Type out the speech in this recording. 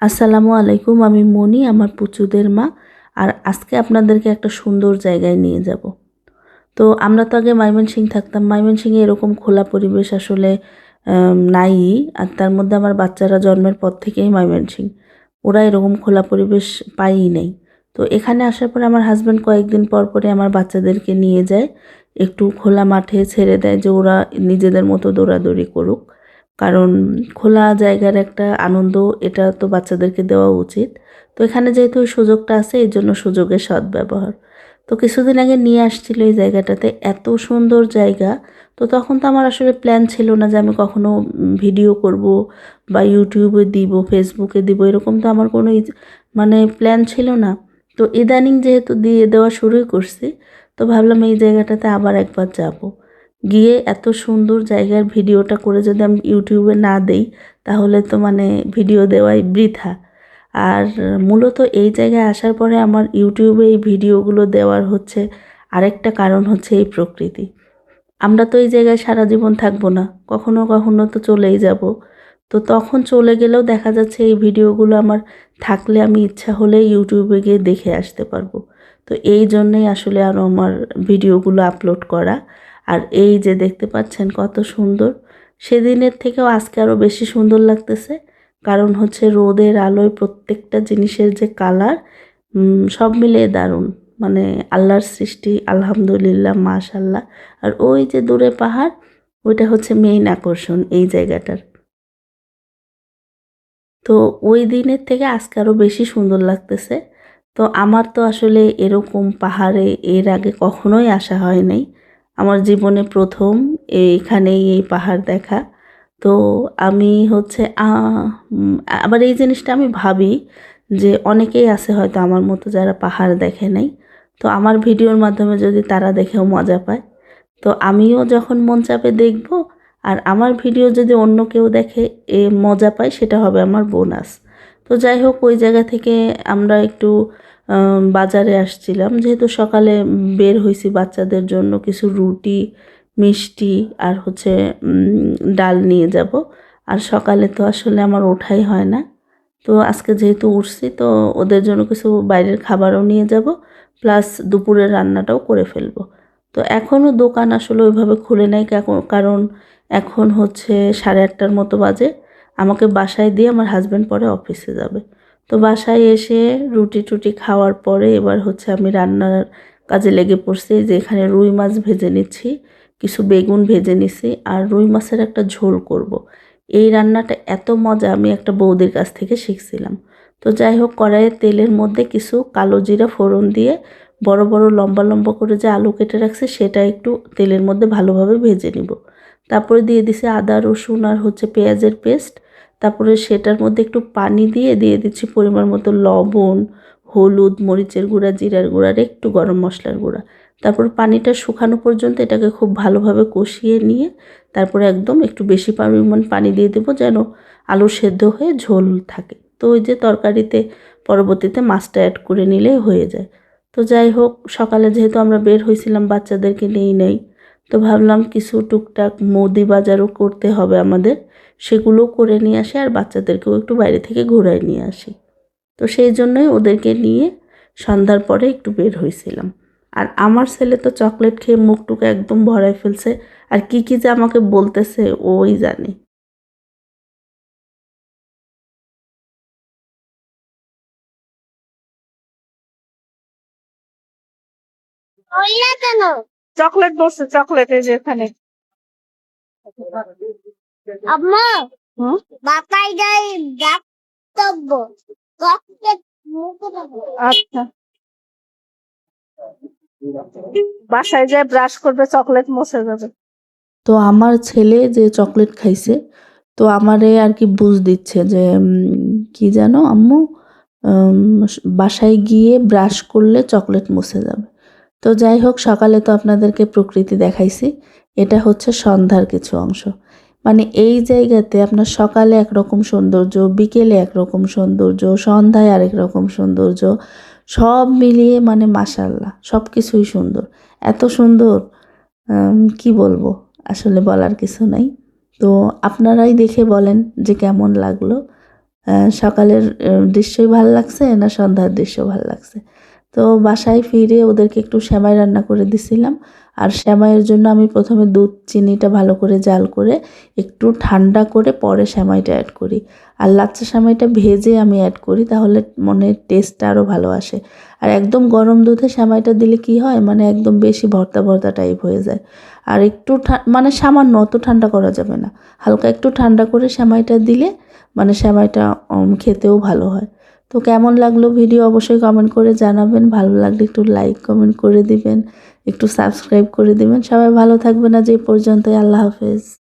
আসসালামু আলাইকুম। আমি মনি, আমার পুচুদের মা। আর আজকে আপনাদেরকে একটা সুন্দর জায়গায় নিয়ে যাব। তো আমরা তো আগে ময়মনসিংহ থাকতাম। ময়মনসিংহে এরকম খোলা পরিবেশ আসলে নাই। আর তার মধ্যে আমার বাচ্চারা জন্মের পর থেকেই ময়মনসিংহ। ওরা এরকম খোলা পরিবেশ পায়ই নাই। তো এখানে আসার পরে আমার হাজব্যান্ড কয়েকদিন পর পরে আমার বাচ্চাদেরকে নিয়ে যায়, একটু খোলা মাঠে ছেড়ে দেয় যে ওরা নিজেদের মতো দৌড়াদৌড়ি করুক। কারণ খোলা জায়গার একটা আনন্দ, এটা তো বাচ্চাদেরকে দেওয়া উচিত। তো এখানে যেহেতু ওই সুযোগটা আছে, এই জন্য সুযোগের সদ্ব্যবহার। তো কিছুদিন আগে নিয়ে আসছিল এই জায়গাটাতে, এত সুন্দর জায়গা। তো তখন তো আমার আসলে প্ল্যান ছিল না যে আমি কখনো ভিডিও করব বা ইউটিউবে দিব, ফেসবুকে দিব, এরকম তো আমার কোনো মানে প্ল্যান ছিল না। তো ইদানিং যেহেতু দিয়ে দেওয়া শুরুই করছি, তো ভাবলাম এই জায়গাটাতে আবার একবার যাব। গিয়ে এত সুন্দর জায়গার ভিডিওটা করে যদি আমি ইউটিউবে না দেই, তাহলে তো মানে ভিডিও দেওয়াই বৃথা। আর মূলত এই জায়গায় আসার পরে আমার ইউটিউবে এই ভিডিওগুলো দেওয়ার হচ্ছে আরেকটা কারণ হচ্ছে এই প্রকৃতি। আমরা তো এই জায়গায় সারা জীবন থাকবো না, কখনো কখনো তো চলেই যাব। তো তখন চলে গেলেও দেখা যাচ্ছে এই ভিডিওগুলো আমার থাকলে আমি ইচ্ছা হলে ইউটিউবে গিয়ে দেখে আসতে পারবো। তো এই জন্যেই আসলে আরও আমার ভিডিওগুলো আপলোড করা। আর এই যে দেখতে পাচ্ছেন কত সুন্দর, সেদিনের থেকেও আজকে আরও বেশি সুন্দর লাগতেছে। কারণ হচ্ছে রোদের আলোয় প্রত্যেকটা জিনিসের যে কালার, সব মিলিয়ে দারুণ। মানে আল্লাহর সৃষ্টি, আলহামদুলিল্লাহ, মাশাল্লাহ। আর ওই যে দূরে পাহাড়, ওইটা হচ্ছে মেইন আকর্ষণ এই জায়গাটার। তো ওই দিনের থেকে আজকে আরও বেশি সুন্দর লাগতেছে। তো আমার তো আসলে এরকম পাহাড়ে এর আগে কখনোই আসা হয় নাই। আমার জীবনে প্রথম এইখানেই এই পাহাড় দেখা। তো আমি হচ্ছে আবার এই জিনিসটা আমি ভাবি যে অনেকেই আছে হয়তো আমার মতো যারা পাহাড় দেখে নাই। তো আমার ভিডিওর মাধ্যমে যদি তারা দেখেও মজা পায়, তো আমিও যখন মন চাপে দেখব। আর আমার ভিডিও যদি অন্য কেউ দেখে মজা পায়, সেটা হবে আমার বোনাস। তো যাই হোক, ওই জায়গা থেকে আমরা একটু বাজারে আসছিলাম, যেহেতু সকালে বের হয়েছি বাচ্চাদের জন্য কিছু রুটি, মিষ্টি আর হচ্ছে ডাল নিয়ে যাব। আর সকালে তো আসলে আমার ওঠাই হয় না। তো আজকে যেহেতু উঠছি, তো ওদের জন্য কিছু বাইরের খাবারও নিয়ে যাব, প্লাস দুপুরের রান্নাটাও করে ফেলবো। তো এখনও দোকান আসলে ওইভাবে খুলে নাই, কারণ এখন হচ্ছে 8:30টার মতো বাজে। আমাকে বাসায় দিয়ে আমার হাজব্যান্ড পরে অফিসে যাবে। তো বাসায় এসে রুটি টুটি খাওয়ার পরে এবার হচ্ছে আমি রান্নার কাজে লেগে পড়ছি। যে এখানে রুই মাছ ভেজে নিচ্ছি, কিছু বেগুন ভেজে নিছি, আর রুই মাছের একটা ঝোল করব। এই রান্নাটা এত মজা, আমি একটা বৌদির কাছ থেকে শিখছিলাম। তো যাই হোক, কড়াইয়ে তেলের মধ্যে কিছু কালো জিরা ফোড়ন দিয়ে বড় বড় লম্বা লম্বা করে যে আলু কেটে রাখছি, সেটা একটু তেলের মধ্যে ভালোভাবে ভেজে নিব। তারপরে দিয়ে দিছি আদা রসুন আর হচ্ছে পেঁয়াজের পেস্ট। তারপরে সেটার মধ্যে একটু পানি দিয়ে দিচ্ছি পরিমাণ মতো লবণ, হলুদ, মরিচের গুঁড়া, জিরার গুঁড়া আর একটু গরম মশলার গুঁড়া। তারপর পানিটা শুকানো পর্যন্ত এটাকে খুব ভালোভাবে কষিয়ে নিয়ে তারপরে একদম একটু বেশি পরিমাণ পানি দিয়ে দেবো, যেন আলু সেদ্ধ হয়ে ঝোল থাকে। তো ওই যে তরকারিতে পরবর্তীতে মাছটা অ্যাড করে নিলেই হয়ে যায়। তো যাই হোক, সকালে যেহেতু আমরা বের হয়েছিলাম বাচ্চাদেরকে নিয়েই নেই, তো ভাবলাম কিছু টুকটাক মুদি বাজারও করতে হবে আমাদের, সেগুলোও করে নিয়ে আসি আর বাচ্চাদেরকেও একটু বাইরে থেকে ঘুরায় নিয়ে আসি। তো সেই জন্যই ওদেরকে নিয়ে সন্ধ্যার পরে একটু বের হয়েছিলাম। আর আমার ছেলে তো চকলেট খেয়ে মুখটুকু একদম ভরায় ফেলছে। আর কি কি যে আমাকে বলতেছে ওই জানে। চকলেট বলছে, চকলেট এই যে এখানে। আম্মা হুম, বাতাই যাই ডাক্তব্য চকলেট মুখে দেবো। আচ্ছা, বাসায় যায় ব্রাশ করবে, চকলেট মুছে যাবে। তো আমার ছেলে যে চকলেট খাইছে, তো আমারে আর কি বুঝ দিচ্ছে যে কি জানো আম্মু, বাসায় গিয়ে ব্রাশ করলে চকলেট মুছে যাবে। তো যাই হোক, সকালে তো আপনাদেরকে প্রকৃতি দেখাইছি, এটা হচ্ছে সন্ধ্যার কিছু অংশ। মানে এই জায়গাতে আপনার সকালে একরকম সৌন্দর্য, বিকেলে একরকম সৌন্দর্য, সন্ধ্যায় আরেক রকম সৌন্দর্য, সব মিলিয়ে মানে মাশাআল্লাহ, সব কিছুই সুন্দর। এত সুন্দর, কি বলবো, আসলে বলার কিছু নাই। তো আপনারাই দেখে বলেন যে কেমন লাগলো। সকালের দৃশ্যই ভালো লাগছে না সন্ধ্যার দৃশ্য ভালো লাগছে। তো বাসায় ফিরে ওদেরকে একটু সেমাই রান্না করে দিছিলাম। আর সেমাইয়ের জন্য আমি প্রথমে দুধ চিনিটা ভালো করে জাল করে একটু ঠান্ডা করে পরে সেমাইটা অ্যাড করি। আর লাচ্ছা সেমাইটা ভেজে আমি অ্যাড করি, তাহলে মনে টেস্টটা আরও ভালো আসে। আর একদম গরম দুধে সেমাইটা দিলে কি হয়, মানে একদম বেশি ভর্তা ভর্তা টাইপ হয়ে যায়। আর একটু মানে সামান্য, অত ঠান্ডা করা যাবে না, হালকা একটু ঠান্ডা করে সেমাইটা দিলে মানে সেমাইটা খেতেও ভালো হয়। তো কেমন লাগলো ভিডিও অবশ্যই কমেন্ট করে জানাবেন। ভালো লাগলে একটু লাইক কমেন্ট করে দিবেন, একটু সাবস্ক্রাইব করে দিবেন। সবাই ভালো থাকবেন। আজ এই পর্যন্তই। আল্লাহ হাফেজ।